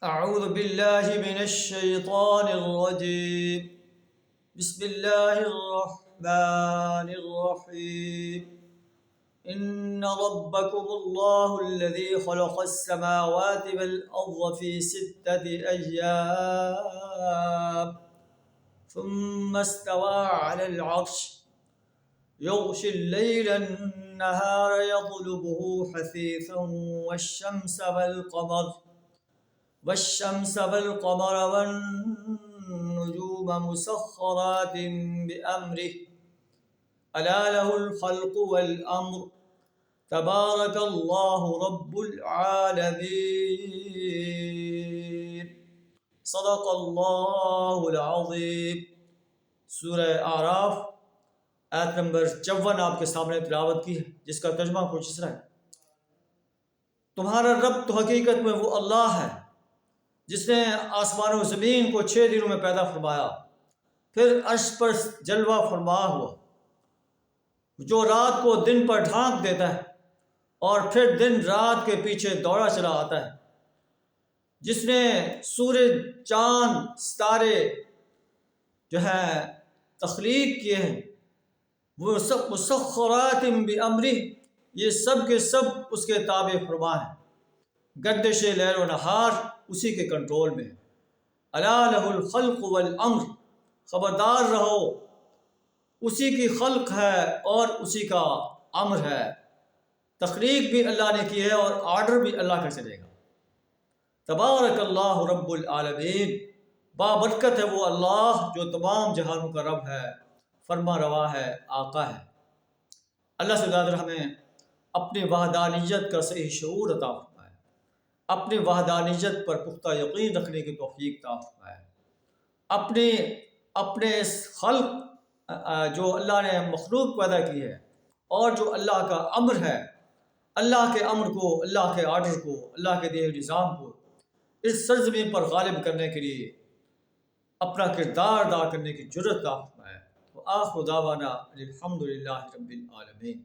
أعوذ بالله من الشيطان الرجيم. بسم الله الرحمن الرحيم. إن ربكم الله الذي خلق السماوات والأرض في 6 أيام ثم استوى على العرش يغشي الليل النهار يطلبه حثيثا والشمس والقمر والنجوم مسخرات بأمره ألا له الخلق والأمر تبارك الله رب العالمين. صدق اللہ العظیم. سورہ اعراف آیت نمبر 54 آپ کے سامنے تلاوت کی ہے، جس کا ترجمہ کچھ اس طرح ہے: تمہارا رب تو حقیقت میں وہ اللہ ہے جس نے آسمان و زمین کو 6 دنوں میں پیدا فرمایا، پھر عرش پر جلوہ فرما ہوا، جو رات کو دن پر ڈھانک دیتا ہے اور پھر دن رات کے پیچھے دوڑا چلا آتا ہے، جس نے سورج، چاند، ستارے جو ہے تخلیق کیے ہیں، وہ سب مسخرات بامرہ، یہ سب کے سب اس کے تابع فرما ہیں، گردش لیل و نہار اسی کے کنٹرول میں ہے. الا لہ الخلق والامر، خبردار رہو اسی کی خلق ہے اور اسی کا امر ہے. تخلیق بھی اللہ نے کی ہے اور آرڈر بھی اللہ کا چلے گا. تبارک اللہ رب العالمین، بابرکت ہے وہ اللہ جو تمام جہانوں کا رب ہے، فرما روا ہے، آقا ہے. اللہ سے زیادہ ہمیں اپنی وحدانیت کا صحیح شعور عطا فرمائے، اپنی وحدانیت پر پختہ یقین رکھنے کی توفیق عطا فرمائے. اپنے اس خلق جو اللہ نے مخلوق پیدا کی ہے اور جو اللہ کا امر ہے، اللہ کے امر کو، اللہ کے آرڈر کو، اللہ کے دیے نظام کو اس سرزمین پر غالب کرنے کے لیے اپنا کردار ادا کرنے کی جرأت عطا فرمائے. وآخر دعوانا الحمد للہ رب العالمین.